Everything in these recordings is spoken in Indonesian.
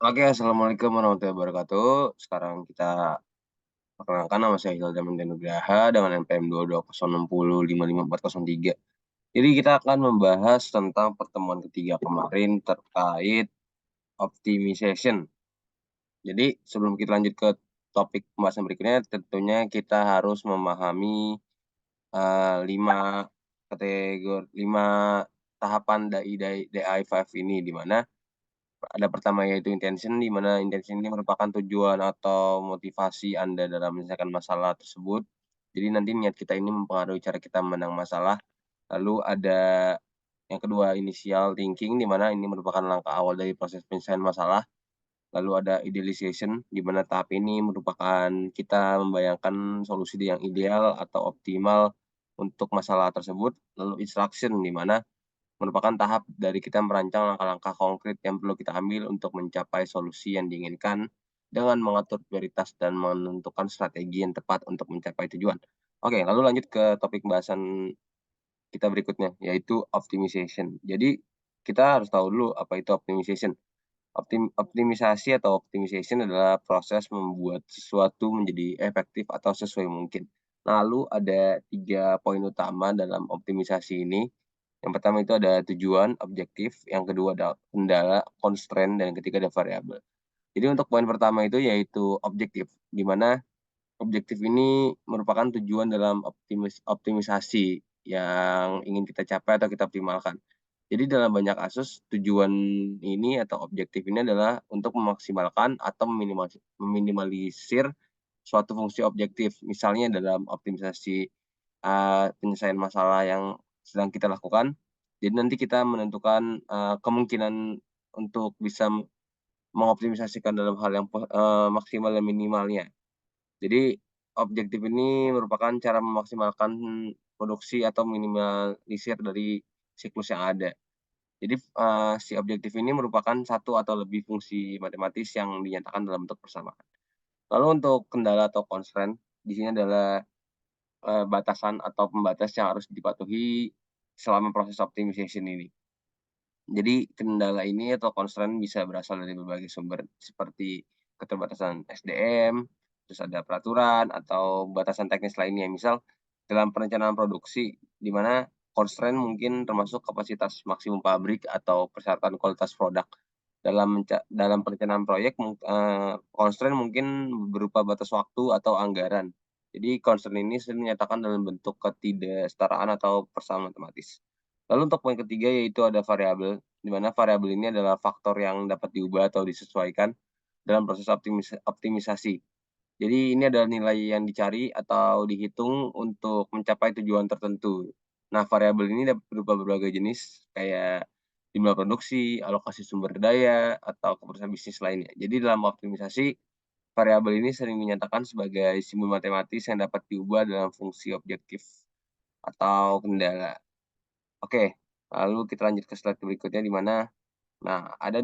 Oke, assalamualaikum warahmatullahi wabarakatuh. Sekarang kita perkenalkan, nama saya Hilda Nugraha dengan NPM 22060555403. Jadi kita akan membahas tentang pertemuan ketiga kemarin terkait optimization. Jadi sebelum kita lanjut ke topik pembahasan berikutnya, tentunya kita harus memahami 5 kategori 5 tahapan DI5 ini, di mana ada pertama yaitu intention, di mana intention ini merupakan tujuan atau motivasi Anda dalam menyelesaikan masalah tersebut. Jadi nanti niat kita ini mempengaruhi cara kita memandang masalah. Lalu ada yang kedua, initial thinking, di mana ini merupakan langkah awal dari proses penyelesaian masalah. Lalu ada idealization, di mana tahap ini merupakan kita membayangkan solusi yang ideal atau optimal untuk masalah tersebut. Lalu instruction, di mana merupakan tahap dari kita merancang langkah-langkah konkret yang perlu kita ambil untuk mencapai solusi yang diinginkan dengan mengatur prioritas dan menentukan strategi yang tepat untuk mencapai tujuan. Oke, lalu lanjut ke topik bahasan kita berikutnya, yaitu optimization. Jadi, kita harus tahu dulu apa itu optimization. Optimisasi atau optimization adalah proses membuat sesuatu menjadi efektif atau sesuai mungkin. Lalu ada 3 poin utama dalam optimisasi ini. Yang pertama itu ada tujuan, objektif, yang kedua ada kendala, constraint, dan yang ketiga ada variabel. Jadi untuk poin pertama itu yaitu objektif, di mana objektif ini merupakan tujuan dalam optimisasi yang ingin kita capai atau kita optimalkan. Jadi dalam banyak kasus tujuan ini atau objektif ini adalah untuk memaksimalkan atau meminimalisir suatu fungsi objektif. Misalnya dalam optimisasi, penyelesaian masalah yang sedang kita lakukan, jadi nanti kita menentukan, kemungkinan untuk bisa mengoptimisasikan dalam hal yang maksimal dan minimalnya. Jadi, objektif ini merupakan cara memaksimalkan produksi atau minimalisir dari siklus yang ada. Jadi, si objektif ini merupakan satu atau lebih fungsi matematis yang dinyatakan dalam bentuk persamaan. Lalu untuk kendala atau constraint, di sini adalah, batasan atau pembatas yang harus dipatuhi selama proses optimization ini. Jadi kendala ini atau constraint bisa berasal dari berbagai sumber seperti keterbatasan SDM, terus ada peraturan atau batasan teknis lainnya. Misal dalam perencanaan produksi, di mana constraint mungkin termasuk kapasitas maksimum pabrik atau persyaratan kualitas produk. Dalam perencanaan proyek constraint mungkin berupa batas waktu atau anggaran. Jadi constraint ini sering dinyatakan dalam bentuk ketidaksetaraan atau persamaan matematis. Lalu untuk poin ketiga yaitu ada variabel, di mana variabel ini adalah faktor yang dapat diubah atau disesuaikan dalam proses optimisasi. Jadi ini adalah nilai yang dicari atau dihitung untuk mencapai tujuan tertentu. Nah, variabel ini dapat berupa berbagai jenis kayak jumlah produksi, alokasi sumber daya, atau keputusan bisnis lainnya. Jadi dalam optimisasi, variabel ini sering dinyatakan sebagai simbol matematis yang dapat diubah dalam fungsi objektif atau kendala. Oke, lalu kita lanjut ke slide berikutnya, di mana ada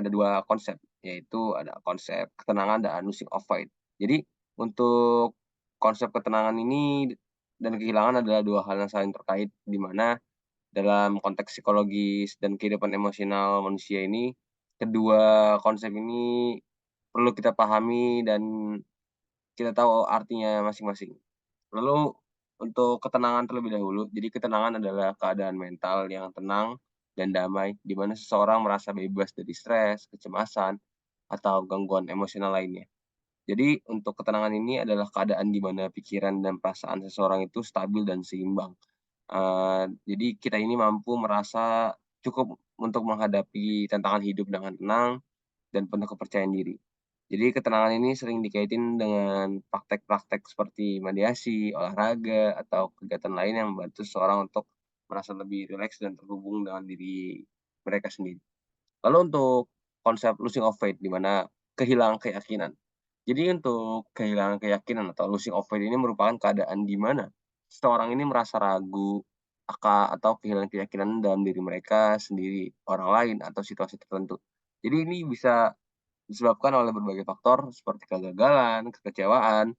dua konsep, yaitu ada konsep ketenangan dan losing of fight. Jadi untuk konsep ketenangan ini dan kehilangan adalah dua hal yang saling terkait, di mana dalam konteks psikologis dan kehidupan emosional manusia ini, kedua konsep ini perlu kita pahami dan kita tahu artinya masing-masing. Lalu untuk ketenangan terlebih dahulu, jadi ketenangan adalah keadaan mental yang tenang dan damai, di mana seseorang merasa bebas dari stres, kecemasan, atau gangguan emosional lainnya. Jadi untuk ketenangan ini adalah keadaan di mana pikiran dan perasaan seseorang itu stabil dan seimbang. Jadi kita ini mampu merasa cukup untuk menghadapi tantangan hidup dengan tenang dan penuh kepercayaan diri. Jadi ketenangan ini sering dikaitin dengan praktek-praktek seperti mediasi, olahraga, atau kegiatan lain yang membantu seseorang untuk merasa lebih rileks dan terhubung dengan diri mereka sendiri. Lalu untuk konsep losing of faith, di mana kehilangan keyakinan. Jadi untuk kehilangan keyakinan atau losing of faith ini merupakan keadaan di mana seseorang ini merasa ragu atau kehilangan keyakinan dalam diri mereka sendiri, orang lain, atau situasi tertentu. Jadi ini bisa disebabkan oleh berbagai faktor seperti kegagalan, kekecewaan,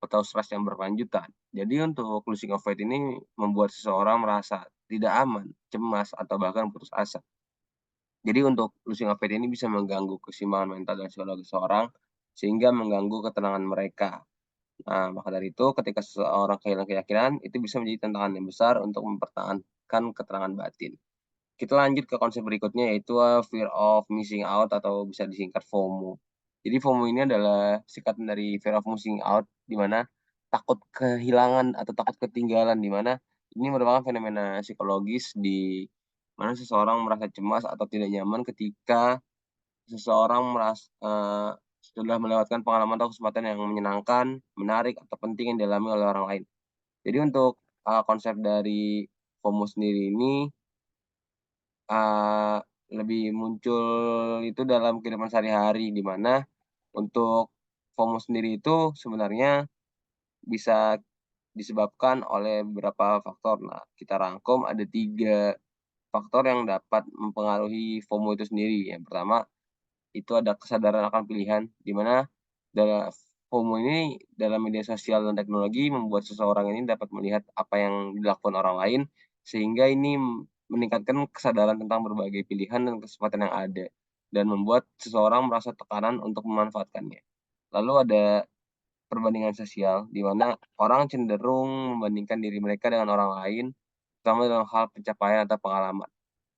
atau stres yang berkelanjutan. Jadi untuk losing of faith ini membuat seseorang merasa tidak aman, cemas, atau bahkan putus asa. Jadi untuk losing affect ini bisa mengganggu keseimbangan mental dan psikologis seseorang, sehingga mengganggu ketenangan mereka. Nah, maka dari itu ketika seseorang kehilangan keyakinan, itu bisa menjadi tantangan yang besar untuk mempertahankan ketenangan batin. Kita lanjut ke konsep berikutnya yaitu, fear of missing out atau bisa disingkat FOMO. Jadi FOMO ini adalah singkatan dari fear of missing out, di mana takut kehilangan atau takut ketinggalan, di mana ini merupakan fenomena psikologis di mana seseorang merasa cemas atau tidak nyaman ketika seseorang sudah melewatkan pengalaman atau kesempatan yang menyenangkan, menarik, atau penting yang dialami oleh orang lain. Jadi untuk, konsep dari FOMO sendiri ini Eee, lebih muncul itu dalam kehidupan sehari-hari, di mana untuk FOMO sendiri itu sebenarnya bisa disebabkan oleh beberapa faktor. Nah, kita rangkum ada 3 faktor yang dapat mempengaruhi FOMO itu sendiri. Yang pertama, itu ada kesadaran akan pilihan, di mana FOMO ini dalam media sosial dan teknologi membuat seseorang ini dapat melihat apa yang dilakukan orang lain, sehingga ini meningkatkan kesadaran tentang berbagai pilihan dan kesempatan yang ada, dan membuat seseorang merasa tekanan untuk memanfaatkannya. Lalu ada perbandingan sosial, di mana orang cenderung membandingkan diri mereka dengan orang lain, terutama dalam hal pencapaian atau pengalaman.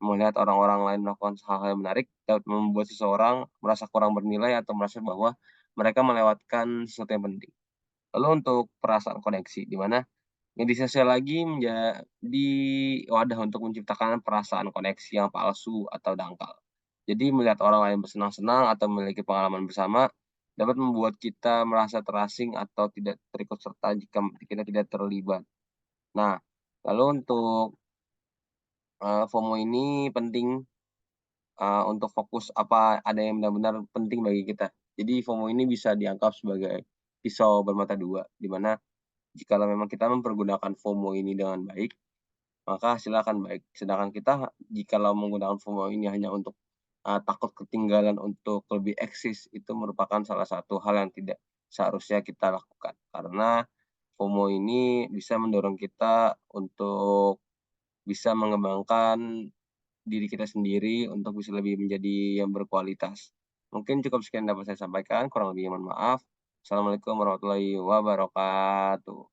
Melihat orang-orang lain melakukan hal-hal yang menarik dapat membuat seseorang merasa kurang bernilai atau merasa bahwa mereka melewatkan sesuatu yang penting. Lalu untuk perasaan koneksi, di mana media sosial lagi menjadi wadah untuk menciptakan perasaan koneksi yang palsu atau dangkal. Jadi melihat orang lain bersenang-senang atau memiliki pengalaman bersama, dapat membuat kita merasa terasing atau tidak terikut serta jika kita tidak terlibat. Nah, lalu untuk, FOMO ini penting, untuk fokus apa ada yang benar-benar penting bagi kita. Jadi FOMO ini bisa dianggap sebagai pisau bermata dua, di mana jikalau memang kita mempergunakan FOMO ini dengan baik, maka hasilnya akan baik. Sedangkan kita jikalau menggunakan FOMO ini hanya untuk, takut ketinggalan untuk lebih eksis, itu merupakan salah satu hal yang tidak seharusnya kita lakukan. Karena FOMO ini bisa mendorong kita untuk bisa mengembangkan diri kita sendiri untuk bisa lebih menjadi yang berkualitas. Mungkin cukup sekian dapat saya sampaikan, kurang lebihnya mohon maaf. Assalamualaikum warahmatullahi wabarakatuh.